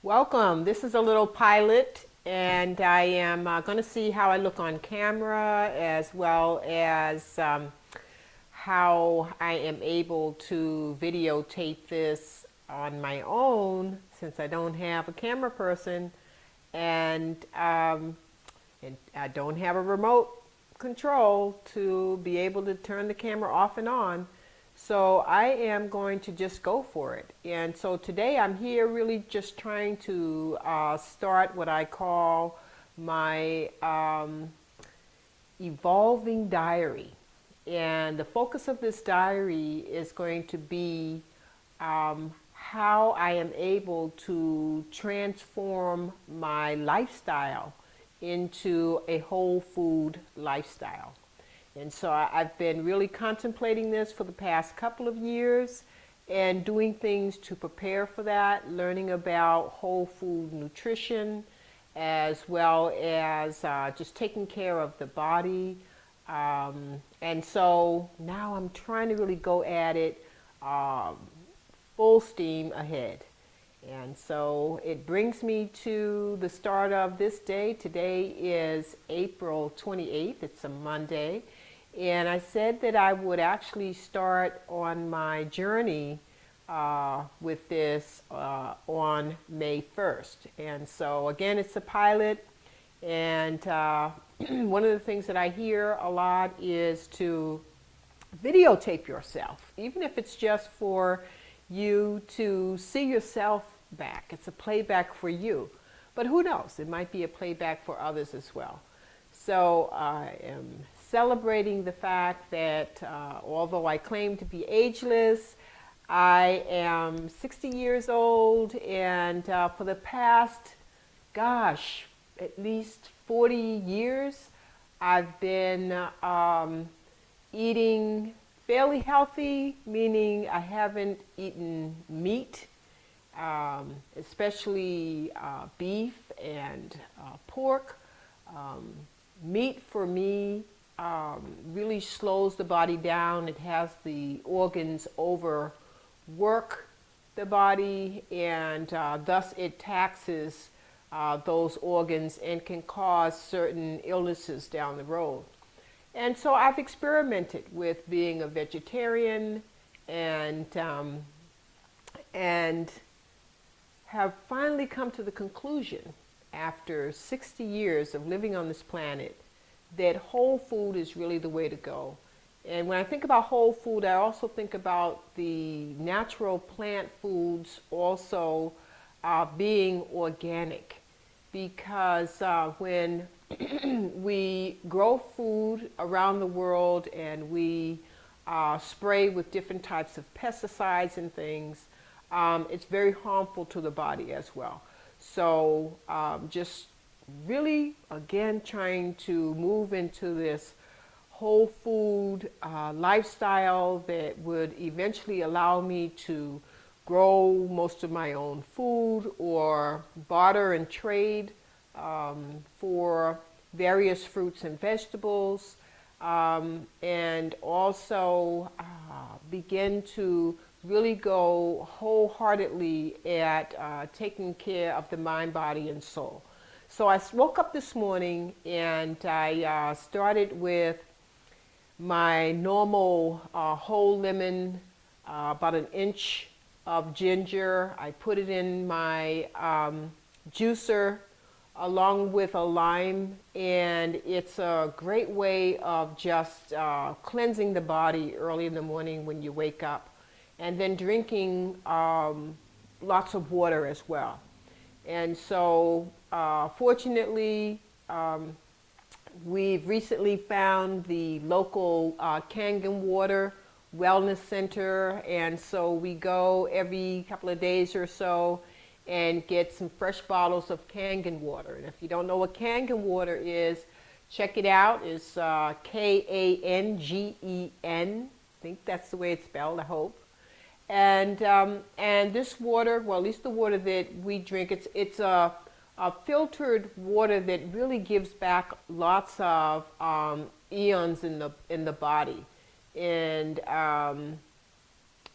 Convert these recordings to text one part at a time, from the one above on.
Welcome. This is a little pilot, and I am going to see how I look on camera as well as how I am able to videotape this on my own since I don't have a camera person and I don't have a remote control to be able to turn the camera off and on. So I am going to just go for it. And so today I'm here really just trying to start what I call my evolving diary. And the focus of this diary is going to be how I am able to transform my lifestyle into a whole food lifestyle. And so I've been really contemplating this for the past couple of years and doing things to prepare for that, learning about whole food nutrition, as well as just taking care of the body. And so now I'm trying to really go at it full steam ahead. And so it brings me to the start of this day. Today is April 28th. It's a Monday. And I said that I would actually start on my journey with this on May 1st. And so again, it's a pilot. And one of the things that I hear a lot is to videotape yourself, even if it's just for you to see yourself back. It's a playback for you. But who knows? It might be a playback for others as well. So I am celebrating the fact that although I claim to be ageless, I am 60 years old, and for the past, gosh, at least 40 years, I've been eating fairly healthy, meaning I haven't eaten meat, especially beef and pork. Meat for me really slows the body down. It has the organs overwork the body, and thus it taxes those organs and can cause certain illnesses down the road. And so I've experimented with being a vegetarian and have finally come to the conclusion after 60 years of living on this planet that whole food is really the way to go. And when I think about whole food, I also think about the natural plant foods also being organic, because when we grow food around the world and we spray with different types of pesticides and things, it's very harmful to the body as well. So just really, again, trying to move into this whole food lifestyle that would eventually allow me to grow most of my own food or barter and trade for various fruits and vegetables, and also begin to really go wholeheartedly at taking care of the mind, body, and soul. So I woke up this morning and I started with my normal whole lemon, about an inch of ginger. I put it in my juicer along with a lime, and it's a great way of just cleansing the body early in the morning when you wake up, and then drinking lots of water as well. And so fortunately, we've recently found the local Kangen Water Wellness Center, and so we go every couple of days or so and get some fresh bottles of Kangen water. And if you don't know what Kangen water is, check it out. It's Kangen. I think that's the way it's spelled, I hope. And this water, well, at least the water that we drink, it's a filtered water that really gives back lots of eons in the body, and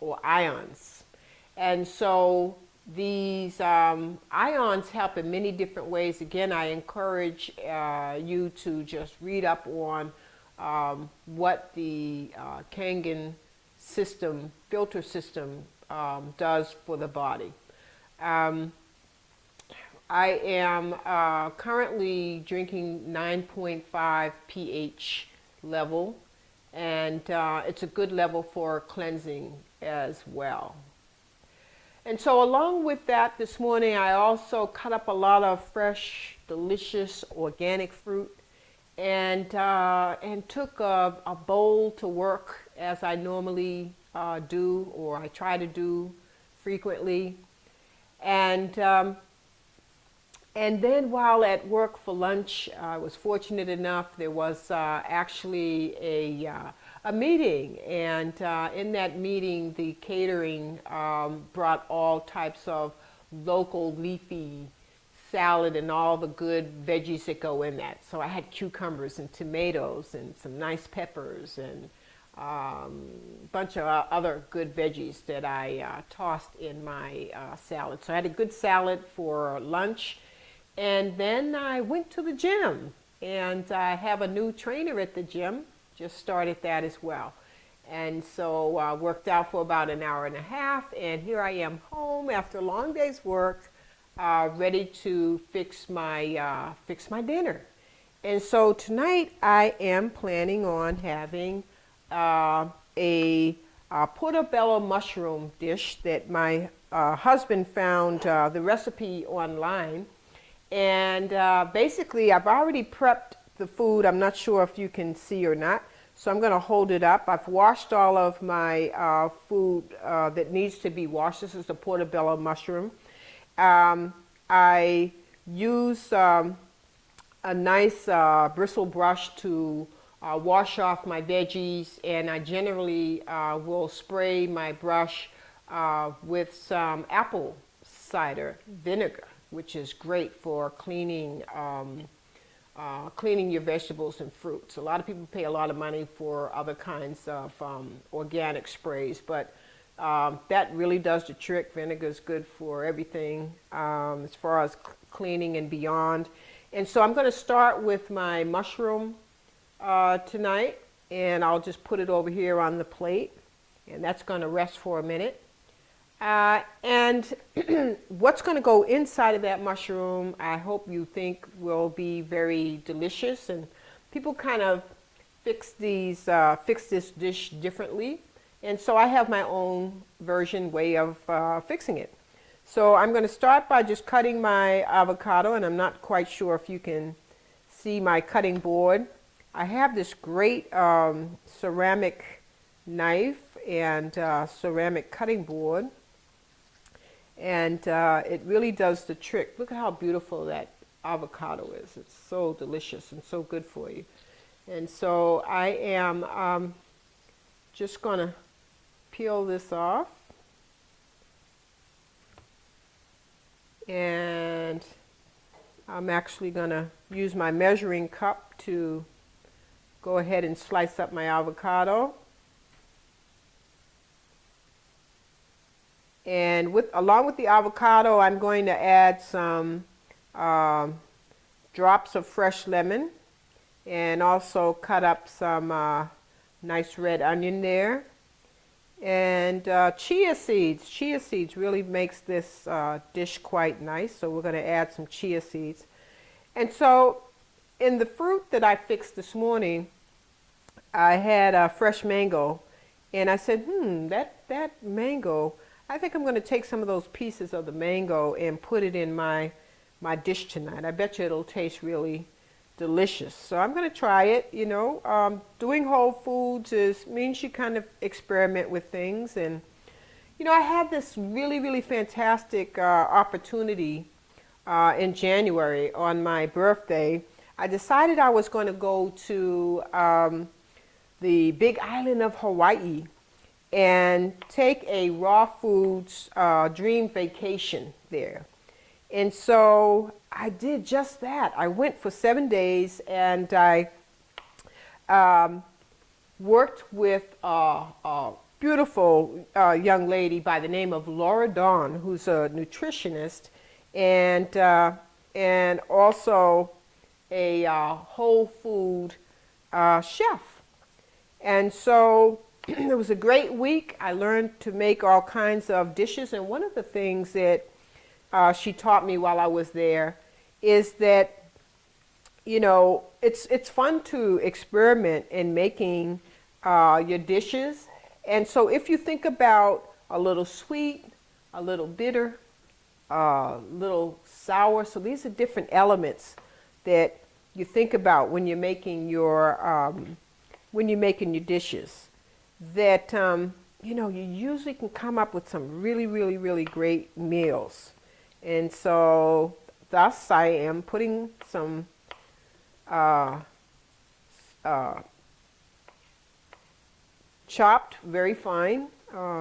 or ions. And so These ions help in many different ways. Again, I encourage you to just read up on what the Kangen system, filter system, does for the body. I am currently drinking 9.5 pH level, and it's a good level for cleansing as well. And so along with that, this morning I also cut up a lot of fresh, delicious, organic fruit, and took a bowl to work as I normally do, or I try to do frequently. And then while at work for lunch, I was fortunate enough, there was actually a meeting. And in that meeting, the catering brought all types of local leafy salad and all the good veggies that go in that. So I had cucumbers and tomatoes and some nice peppers and a bunch of other good veggies that I tossed in my salad. So I had a good salad for lunch. And then I went to the gym, and I have a new trainer at the gym, just started that as well. And so I worked out for about an hour and a half, and here I am home after a long day's work, ready to fix my dinner. And so tonight I am planning on having a portobello mushroom dish that my husband found the recipe online. And basically, I've already prepped the food. I'm not sure if you can see or not. So I'm going to hold it up. I've washed all of my food that needs to be washed. This is the portobello mushroom. I use a nice bristle brush to wash off my veggies. And I generally will spray my brush with some apple cider vinegar, which is great for cleaning cleaning your vegetables and fruits. A lot of people pay a lot of money for other kinds of organic sprays, but that really does the trick. Vinegar is good for everything as far as cleaning and beyond. And so I'm going to start with my mushroom tonight, and I'll just put it over here on the plate, and that's going to rest for a minute. And what's going to go inside of that mushroom, I hope you think will be very delicious. And people kind of fix this dish differently. And so I have my own way of fixing it. So I'm going to start by just cutting my avocado, and I'm not quite sure if you can see my cutting board. I have this great ceramic knife and ceramic cutting board. And it really does the trick. Look at how beautiful that avocado is. It's so delicious and so good for you. And so I am just going to peel this off. And I'm actually going to use my measuring cup to go ahead and slice up my avocado. And along with the avocado, I'm going to add some drops of fresh lemon, and also cut up some nice red onion there. And chia seeds. Chia seeds really makes this dish quite nice, so we're going to add some chia seeds. And so in the fruit that I fixed this morning, I had a fresh mango, and I said, that mango, I think I'm going to take some of those pieces of the mango and put it in my dish tonight. I bet you it'll taste really delicious. So I'm going to try it. You know, doing whole foods means you kind of experiment with things. And, you know, I had this really, really fantastic opportunity in January on my birthday. I decided I was going to go to the big island of Hawaii and take a raw foods dream vacation there. And so I did just that. I went for 7 days, and I worked with a beautiful young lady by the name of Laura Dawn, who's a nutritionist and also a whole food chef. And so it was a great week. I learned to make all kinds of dishes, and one of the things that she taught me while I was there is that, you know, it's fun to experiment in making your dishes. And so if you think about a little sweet, a little bitter, a little sour, so these are different elements that you think about when you're making your dishes. That you know, you usually can come up with some really, really, really great meals. And so thus I am putting some chopped very fine,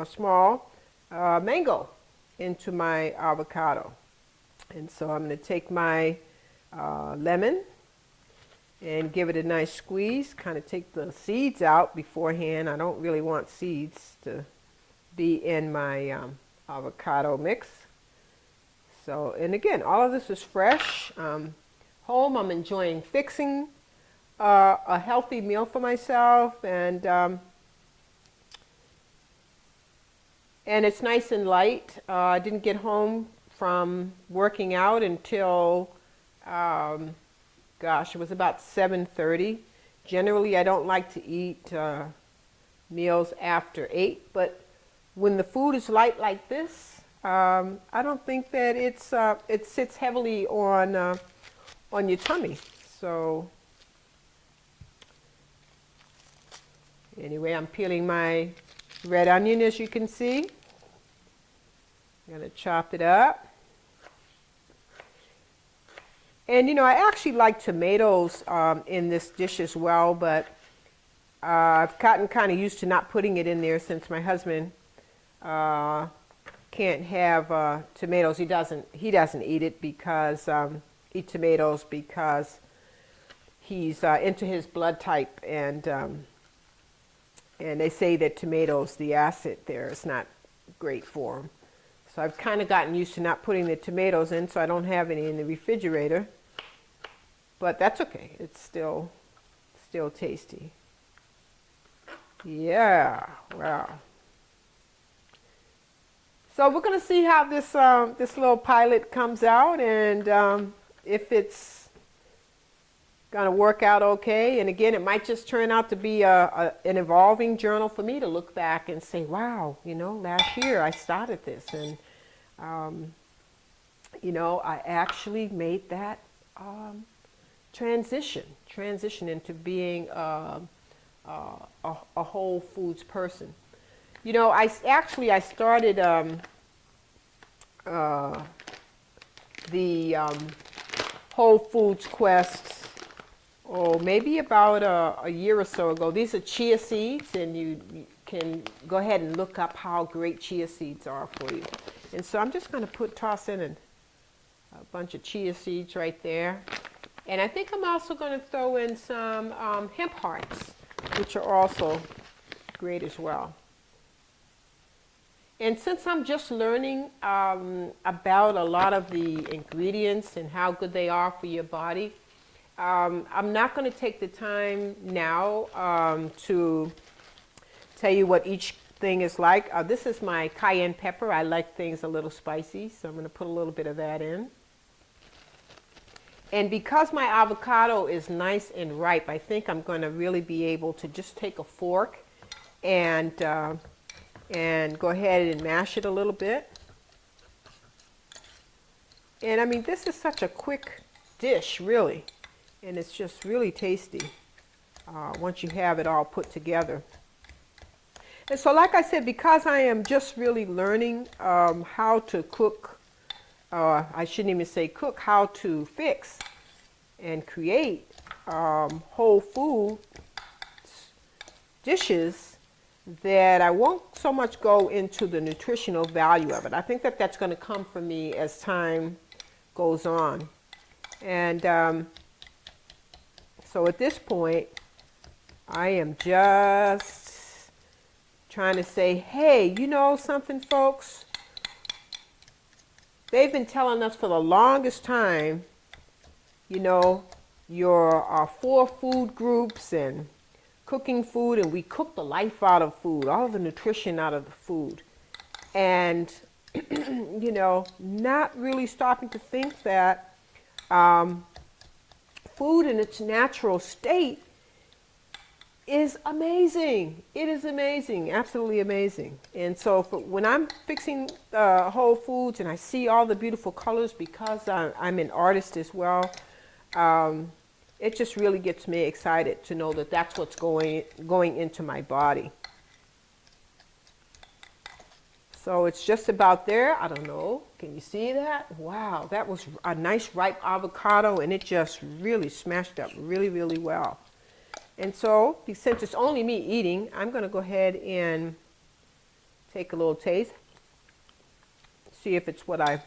small mango into my avocado. And so I'm going to take my lemon and give it a nice squeeze, kind of take the seeds out beforehand. I don't really want seeds to be in my avocado mix. So, and again, all of this is fresh, home. I'm enjoying fixing a healthy meal for myself, and it's nice and light. I didn't get home from working out until, gosh, it was about 7:30. Generally, I don't like to eat meals after 8, but when the food is light like this, I don't think that it sits heavily on your tummy. So anyway, I'm peeling my red onion, as you can see. I'm going to chop it up. And you know, I actually like tomatoes in this dish as well, but I've gotten kind of used to not putting it in there since my husband can't have tomatoes. He doesn't eat it because eat tomatoes because he's into his blood type, and they say that tomatoes, the acid there is not great for him. So I've kind of gotten used to not putting the tomatoes in, so I don't have any in the refrigerator. But that's okay. It's still tasty. Yeah, wow. So we're going to see how this little pilot comes out, and if it's going to work out okay. And again, it might just turn out to be an evolving journal for me to look back and say, wow, you know, last year I started this, and you know, I actually made that transition into being a whole foods person. You know, I started the Whole Foods Quest, maybe about a year or so ago. These are chia seeds, and you can go ahead and look up how great chia seeds are for you. And so I'm just going to toss in a bunch of chia seeds right there. And I think I'm also going to throw in some hemp hearts, which are also great as well. And since I'm just learning about a lot of the ingredients and how good they are for your body, I'm not going to take the time now to tell you what each thing is like. This is my cayenne pepper. I like things a little spicy, so I'm going to put a little bit of that in. And because my avocado is nice and ripe, I think I'm going to really be able to just take a fork and go ahead and mash it a little bit. And I mean, this is such a quick dish, really, and it's just really tasty once you have it all put together. And so, like I said, because I am just really learning how to cook, I shouldn't even say cook, how to fix and create whole food dishes, that I won't so much go into the nutritional value of it. I think that that's going to come for me as time goes on. And so at this point, I am just trying to say, hey, you know something, folks? They've been telling us for the longest time, you know, your 4 food groups and cooking food, and we cook the life out of food, all the nutrition out of the food. And, you know, not really stopping to think that food in its natural state is amazing. It is amazing, absolutely amazing. And so when I'm fixing Whole Foods and I see all the beautiful colors, because I'm an artist as well, it just really gets me excited to know that that's what's going into my body. So it's just about there. I don't know. Can you see that? Wow, that was a nice ripe avocado, and it just really smashed up really, really well. And so, since it's only me eating, I'm going to go ahead and take a little taste. See if it's what I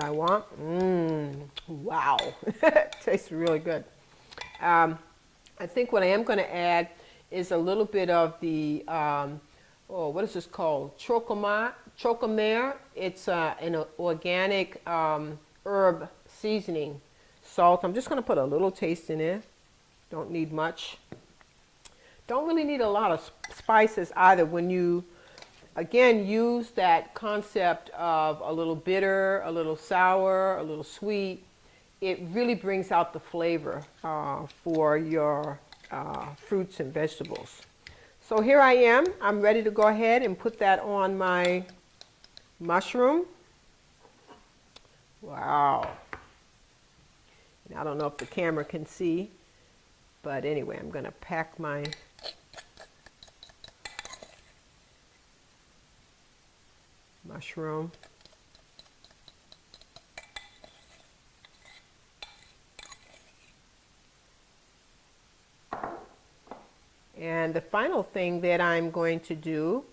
want. Wow. Tastes really good. I think what I am going to add is a little bit of the, what is this called? Trocomare. It's an organic herb seasoning salt. I'm just going to put a little taste in it. Don't need much. Don't really need a lot of spices either. When you, again, use that concept of a little bitter, a little sour, a little sweet, it really brings out the flavor for your fruits and vegetables. So here I am. I'm ready to go ahead and put that on my mushroom. Wow. And I don't know if the camera can see. But anyway, I'm going to pack my mushroom. And the final thing that I'm going to do,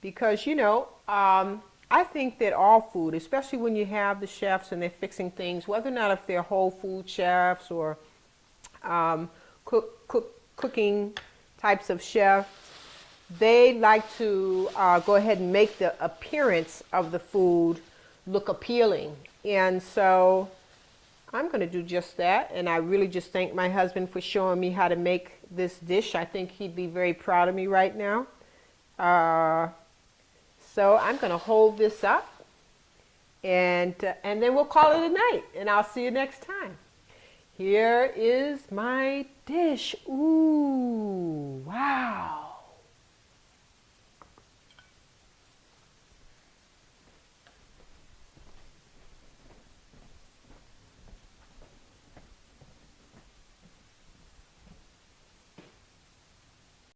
because, you know, I think that all food, especially when you have the chefs and they're fixing things, whether or not if they're whole food chefs or cooking types of chefs, they like to go ahead and make the appearance of the food look appealing. And so I'm going to do just that. And I really just thank my husband for showing me how to make this dish. I think he'd be very proud of me right now. So I'm going to hold this up, and then we'll call it a night. And I'll see you next time. Here is my dish. Ooh.